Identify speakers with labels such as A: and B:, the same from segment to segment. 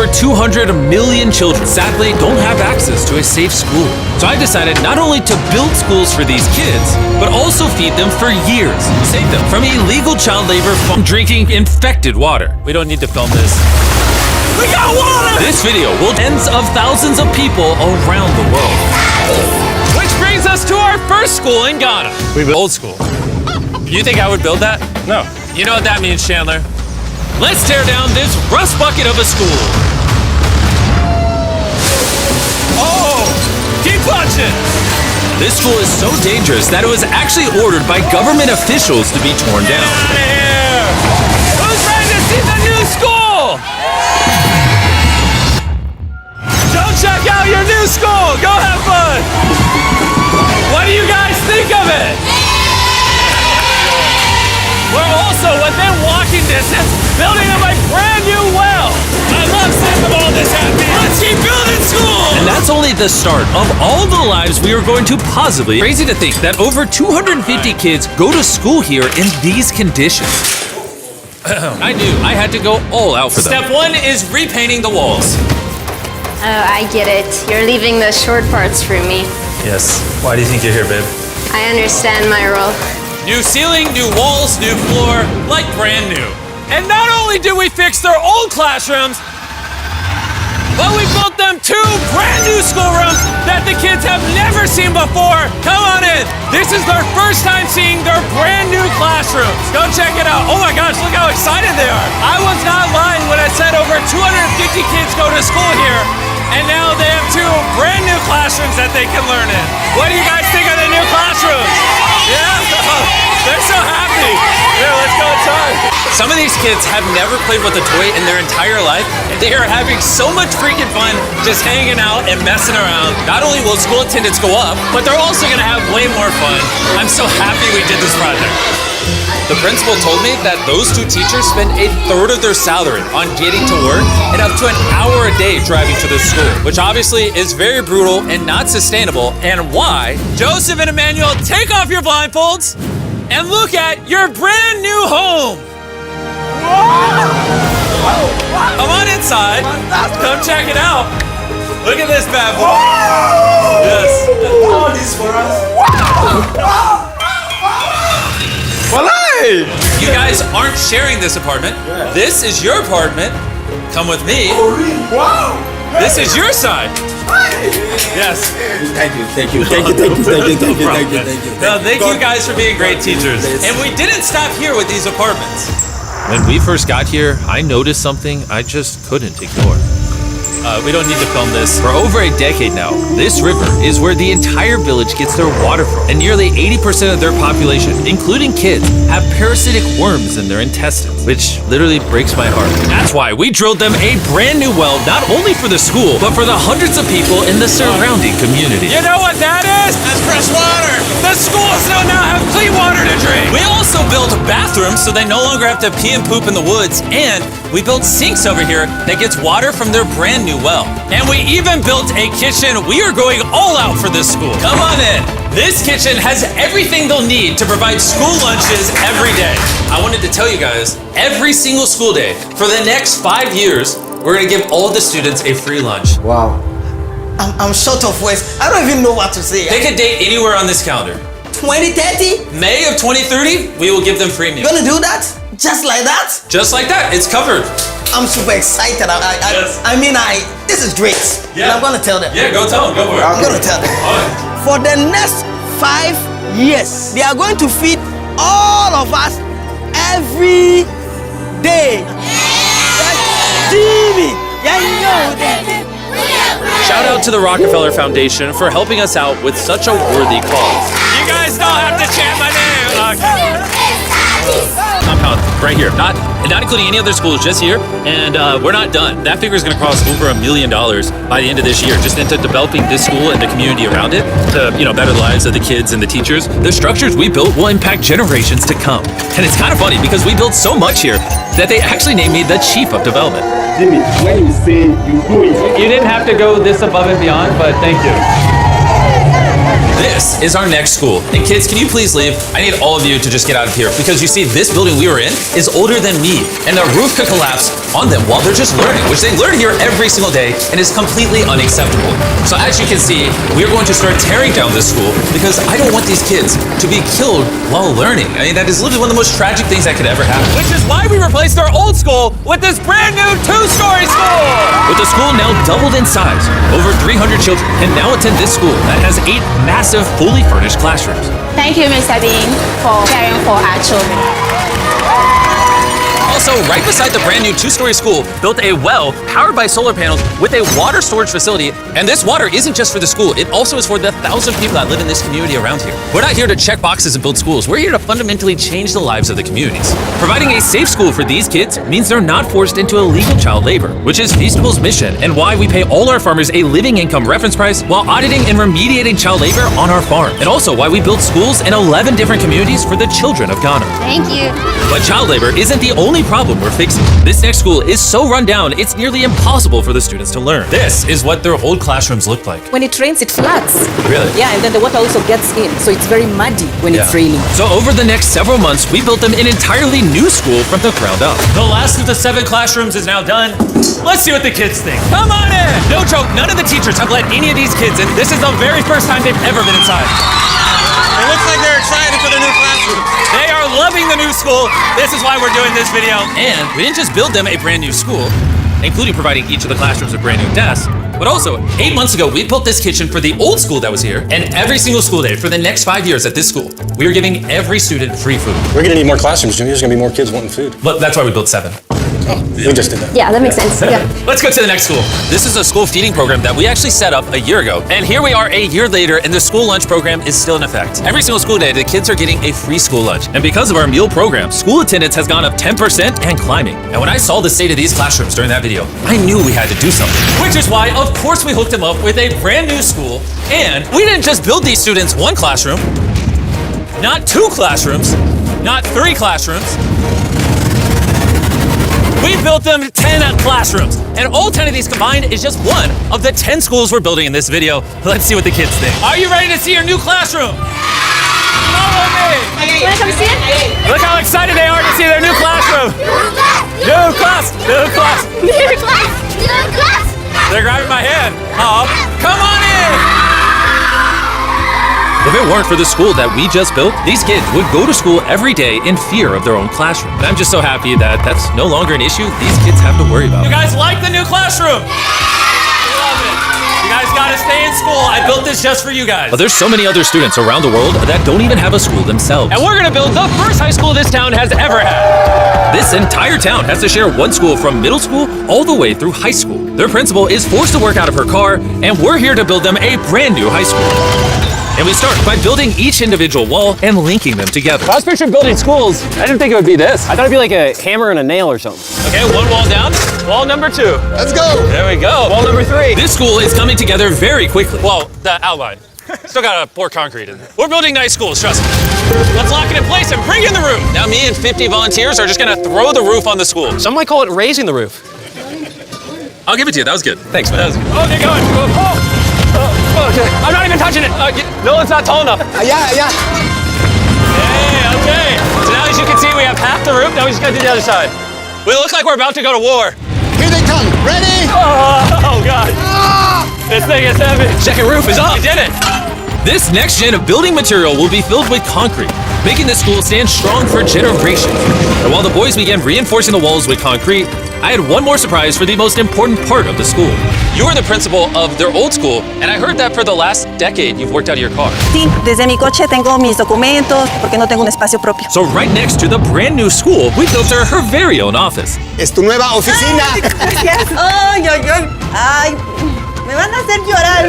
A: over 200 million children sadly don't have access to a safe school. So I decided not only to build schools for these kids, but also feed them for years. Save them from illegal child labor from drinking infected water. We don't need to film this. We got water! This video will tens of thousands of people around the world. Which brings us to our first school in Ghana. We built old school. You think I would build that? No. You know what that means, Chandler? Let's tear down this rust bucket of a school. Oh, keep watching. This school is so dangerous that it was actually ordered by government officials to be torn down. Get out of here! Who's ready to see the new school? Go check out your new school. Go have fun. What do you guys think of it? We're also within walking distance, building up a brand new well. I love seeing them all this happy. Let's keep building school. And that's only the start of all the lives we are going to possibly. Crazy to think that over 250 kids go to school here in these conditions. I knew I had to go all out for them. Step one is repainting the walls.
B: Oh, I get it. You're leaving the short parts for me.
A: Yes. Why do you think you're here, babe?
B: I understand my role.
A: New ceiling, new walls, new floor, like brand new. And not only did we fix their old classrooms, but we built them 2 brand new schoolrooms that the kids have never seen before. Come on in. This is their first time seeing their brand new classrooms. Go check it out. Oh my gosh, look how excited they are. I was not lying when I said over 250 kids go to school here, and now they have 2 brand new classrooms that they can learn in. What do you guys think of the new classrooms? Yeah, they're so happy. Here, let's go inside. Some of these kids have never played with a toy in their entire life, and they are having so much freaking fun just hanging out and messing around. Not only will school attendance go up, but they're also gonna have way more fun. I'm so happy we did this project. The principal told me that those 2 teachers spend 1/3 of their salary on getting to work and up to an hour a day driving to the school, which obviously is very brutal and not sustainable, and why. Joseph and Emmanuel, take off your blindfolds and look at your brand new home. Come on inside. Come check it out. Look at this bad boy. Yes.
C: All this for us.
A: You guys aren't sharing this apartment. Yeah. This is your apartment. Come with me.
C: Wow.
A: This is your side. Yes.
C: Thank you.
A: No, thank you guys for being great teachers. And we didn't stop here with these apartments. When we first got here, I noticed something I just couldn't ignore. We don't need to film this. For over a decade now, this river is where the entire village gets their water from. And nearly 80% of their population, including kids, have parasitic worms in their intestines, which literally breaks my heart. That's why we drilled them a brand new well, not only for the school, but for the hundreds of people in the surrounding community. You know what that is? That's fresh water. The schools now have clean water to drink. We also built bathrooms so they no longer have to pee and poop in the woods, and we built sinks over here that gets water from their brand new well. And we even built a kitchen. We are going all out for this school. Come on in. This kitchen has everything they'll need to provide school lunches every day. I wanted to tell you guys, every single school day for the next 5 years, we're gonna give all the students a free lunch.
C: Wow. I'm short of words. I don't even know what to say.
A: Pick a date anywhere on this calendar.
C: 2030?
A: May of 2030, we will give them free meals.
C: You gonna do that? Just like that?
A: Just like that, it's covered.
C: I'm super excited.
A: Yes.
C: This is great.
A: Yeah.
C: And I'm gonna tell them.
A: Yeah, go tell them, go for it.
C: I'm gonna tell them.
A: All right.
C: For the next 5 years, they are going to feed all of us every day. Jimmy,
A: Shout out to the Rockefeller Foundation for helping us out with such a worthy cause. You guys don't have to chant my name. Compound right here, not including any other schools, just here, and we're not done. That figure is going to cost over $1 million by the end of this year, just into developing this school and the community around it to better the lives of the kids and the teachers. The structures we built will impact generations to come, and it's kind of funny because we built so much here that they actually named me the Chief of Development.
D: Jimmy, when you say you do it,
A: You didn't have to go this above and beyond, but thank you. This is our next school. And kids, can you please leave? I need all of you to just get out of here because you see this building we were in is older than me. And the roof could collapse on them while they're just learning, which they learn here every single day and is completely unacceptable. So as you can see, we're going to start tearing down this school because I don't want these kids to be killed while learning. I mean, that is literally one of the most tragic things that could ever happen. Which is why we replaced our old school with this brand new 2-story school! With the school now doubled in size, over 300 children can now attend this school that has 8 massive, fully furnished classrooms.
B: Thank you, Mr. Bean, for caring for our children.
A: Also, right beside the brand new 2-story school, built a well powered by solar panels with a water storage facility. And this water isn't just for the school, it also is for the 1,000 people that live in this community around here. We're not here to check boxes and build schools. We're here to fundamentally change the lives of the communities. Providing a safe school for these kids means they're not forced into illegal child labor, which is Feastable's mission and why we pay all our farmers a living income reference price while auditing and remediating child labor on our farm. And also why we build schools in 11 different communities for the children of Ghana.
B: Thank you.
A: But child labor isn't the only problem we're fixing. This next school is so run down, it's nearly impossible for the students to learn. This is what their old classrooms look like.
D: When it rains, it floods.
A: Really?
D: Yeah, and then the water also gets in, so it's very muddy when it's raining.
A: So over the next several months, we built them an entirely new school from the ground up. The last of the 7 classrooms is now done. Let's see what the kids think. Come on in! No joke, none of the teachers have let any of these kids in. This is the very first time they've ever been inside.
E: It looks like they're excited for their new classroom.
A: They are loving the new school. This is why we're doing this video. And we didn't just build them a brand new school, including providing each of the classrooms a brand new desk, but also 8 months ago, we built this kitchen for the old school that was here, and every single school day for the next 5 years at this school, we are giving every student free food.
E: We're gonna need more classrooms, Jimmy. There's gonna be more kids wanting food.
A: But that's why we built 7.
E: Oh, we just did that.
B: Yeah, that makes sense. Yeah.
A: Let's go to the next school. This is a school feeding program that we actually set up a year ago. And here we are a year later, and the school lunch program is still in effect. Every single school day, the kids are getting a free school lunch. And because of our meal program, school attendance has gone up 10% and climbing. And when I saw the state of these classrooms during that video, I knew we had to do something. Which is why, of course, we hooked them up with a brand new school. And we didn't just build these students 1 classroom, not 2 classrooms, not 3 classrooms. We built them 10 classrooms, and all 10 of these combined is just one of the 10 schools we're building in this video. Let's see what the kids think. Are you ready to see your new classroom? Follow me!
B: Wanna come see it?
A: Look how excited they are to see their new classroom. New class! New class!
B: New class! New class!
A: They're grabbing my hand. Oh, come on in! If it weren't for the school that we just built, these kids would go to school every day in fear of their own classroom. And I'm just so happy that that's no longer an issue these kids have to worry about. You guys like the new classroom? Love it. You guys gotta stay in school. I built this just for you guys. But there's so many other students around the world that don't even have a school themselves. And we're gonna build the first high school this town has ever had. This entire town has to share one school from middle school all the way through high school. Their principal is forced to work out of her car, and we're here to build them a brand new high school. And we start by building each individual wall and linking them together.
F: I was picturing building schools. I didn't think it would be this. I thought it'd be like a hammer and a nail or something.
A: Okay, 1 wall down. Wall number 2.
E: Let's go.
A: There we go.
F: Wall number 3.
A: This school is coming together very quickly. Well, the outline. Still gotta pour concrete in there. We're building nice schools, trust me. Let's lock it in place and bring in the roof. Now me and 50 volunteers are just gonna throw the roof on the school.
F: Some might call it raising the roof.
A: I'll give it to you, that was good. Thanks, man. That was good.
F: Oh, they're going. Okay. I'm not even touching it. No, it's not tall enough.
C: Yeah.
A: Hey, okay. So now as you can see, we have half the roof. Now we just gotta do the other side. We look like we're about to go to war.
E: Here they come. Ready?
A: Oh God. This thing is heavy.
F: Second roof is up.
A: We did it. This next gen of building material will be filled with concrete, making this school stand strong for generations. And while the boys began reinforcing the walls with concrete, I had one more surprise for the most important part of the school. You are the principal of their old school, and I heard that for the last decade you've worked out of your car.
G: Sí, desde mi coche tengo mis documentos porque no tengo un espacio propio.
A: So right next to the brand new school, we built her very own office.
E: Es tu nueva oficina.
G: Gracias. Ay, me van a hacer llorar.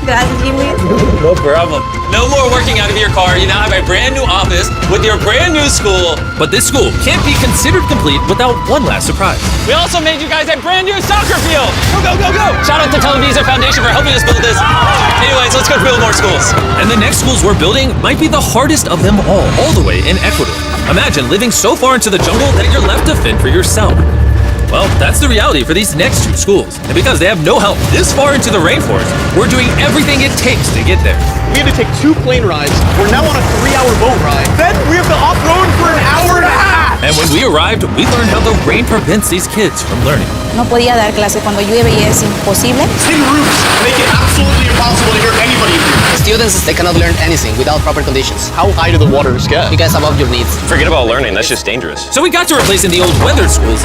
G: Gracias, Jimmy.
A: No problem. No more working out of your car. You now have a brand new office with your brand new school. But this school can't be considered complete without one last surprise. We also made you guys a brand new soccer field. Go, go, go, go. Shout out to Televisa Foundation for helping us build this. Anyways, let's go build more schools. And the next schools we're building might be the hardest of them all the way in Ecuador. Imagine living so far into the jungle that you're left to fend for yourself. Well, that's That's the reality for these next two schools. And because they have no help this far into the rainforest, we're doing everything it takes to get there.
F: We had to take 2 plane rides. We're now on a 3-hour boat ride. Then we have to off-road for an hour and a half.
A: And when we arrived, we learned how the rain prevents these kids from learning.
D: No podía dar clase cuando llueve y es imposible.
F: Tin roofs make it absolutely impossible to hear anybody in here.
H: Students, they cannot learn anything without proper conditions.
F: How high do the waters get?
H: You guys above your needs.
E: Forget about learning, that's just dangerous.
A: So we got to replacing the old weathered schools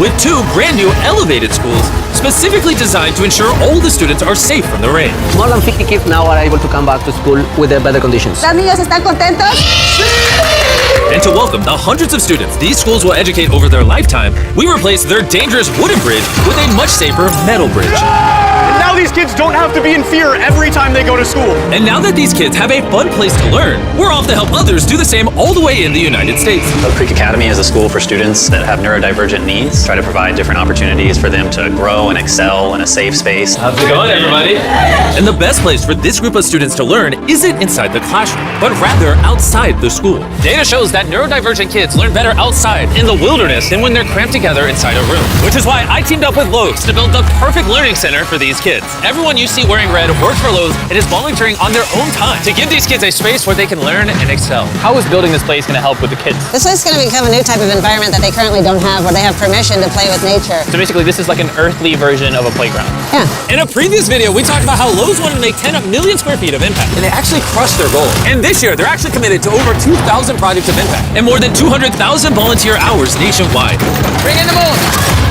A: with 2 brand new elevated schools specifically designed to ensure all the students are safe from the rain.
H: More than 50 kids now are able to come back to school with better conditions.
G: ¿Los niños están contentos?
A: And to welcome the hundreds of students these schools will educate over their lifetime, we replaced their dangerous wooden bridge with a much safer metal bridge.
F: And now these kids don't have to be in fear every time they go to school.
A: And now that these kids have a fun place to learn, we're off to help others do the same all the way in the United States.
I: Oak Creek Academy is a school for students that have neurodivergent needs. Try to provide different opportunities for them to grow and excel in a safe space.
A: How's it going, everybody? And the best place for this group of students to learn isn't inside the classroom, but rather outside the school. Data shows that neurodivergent kids learn better outside in the wilderness than when they're cramped together inside a room. Which is why I teamed up with Lowe's to build the perfect learning center for these kids. Everyone you see wearing red works for Lowe's and is volunteering on their own time to give these kids a space where they can learn and excel.
F: How is building this place going to help with the kids?
J: This is going to become a new type of environment that they currently don't have, where they have permission to play with nature.
F: So basically, this is like an earthly version of a playground.
J: Yeah.
A: In a previous video, we talked about how Lowe's wanted to make 10 million square feet of impact, and they actually crushed their goal. And this year, they're actually committed to over 2,000 projects of impact and more than 200,000 volunteer hours nationwide.
H: Bring in the moon!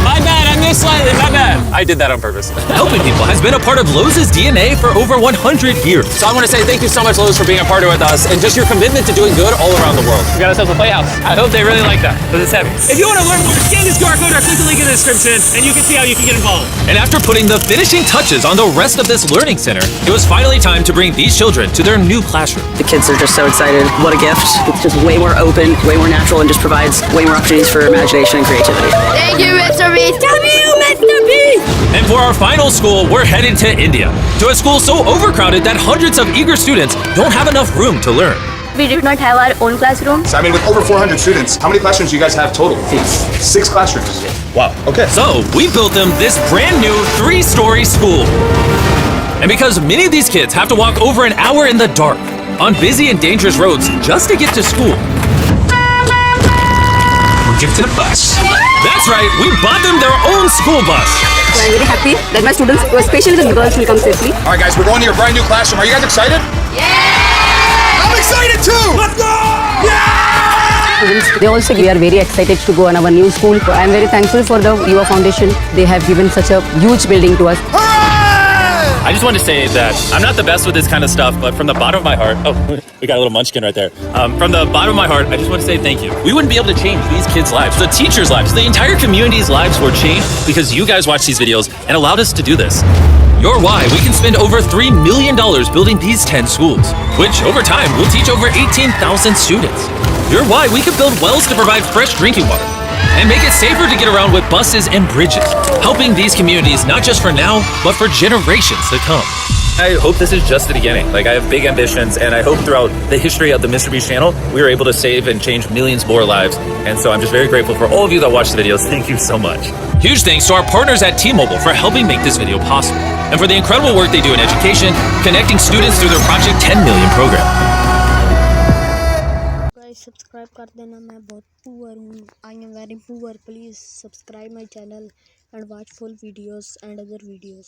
A: My bad, I missed slightly, my bad. I did that on purpose. Helping people has been a part of Lowe's DNA for over 100 years. So I want to say thank you so much, Lowe's, for being a partner with us and just your commitment to doing good all around the world.
F: We got ourselves a playhouse.
A: I hope they really like that, because it's heavy. If you want to learn more, scan this QR code or click the link in the description, and you can see how you can get involved. And after putting the finishing touches on the rest of this learning center, it was finally time to bring these children to their new classroom.
K: The kids are just so excited. What a gift. It's just way more open, way more natural, and just provides way more opportunities for imagination and creativity.
B: Thank you, MrBeast. Love you, MrBeast.
A: And for our final school, we're headed to India, to a school so overcrowded that hundreds of eager students don't have enough room to learn.
B: We did not have our own classroom.
E: So, I mean, with over 400 students, how many classrooms do you guys have total? 6 classrooms. Wow, okay.
A: So we built them this brand new 3-story school. And because many of these kids have to walk over an hour in the dark on busy and dangerous roads just to get to school.
E: We're gifted a bus.
A: That's right, we bought them their own school bus.
K: So I'm very happy that my students, especially the girls, will come safely.
E: All right, guys, we're going to your brand new classroom. Are you guys excited? Yeah! I'm excited too! Let's go!
K: They also, we are very excited to go on our new school. I'm very thankful for the UA Foundation. They have given such a huge building to us.
A: I just want to say that I'm not the best with this kind of stuff, but from the bottom of my heart, oh, we got a little munchkin right there. From the bottom of my heart, I just want to say thank you. We wouldn't be able to change these kids' lives, the teachers' lives, the entire community's lives were changed because you guys watched these videos and allowed us to do this. You're why we can spend over $3 million building these 10 schools, which over time will teach over 18,000 students. You're why we can build wells to provide fresh drinking water and make it safer to get around with buses and bridges, helping these communities not just for now, but for generations to come. I hope this is just the beginning. Like, I have big ambitions, and I hope throughout the history of the MrBeast channel, we are able to save and change millions more lives. And so I'm just very grateful for all of you that watch the videos. Thank you so much. Huge thanks to our partners at T-Mobile for helping make this video possible, and for the incredible work they do in education, connecting students through their Project 10 Million program.
L: Subscribe कर देना। मैं बहुत poor हूँ, I am very poor. Please subscribe my channel and watch full videos and other videos.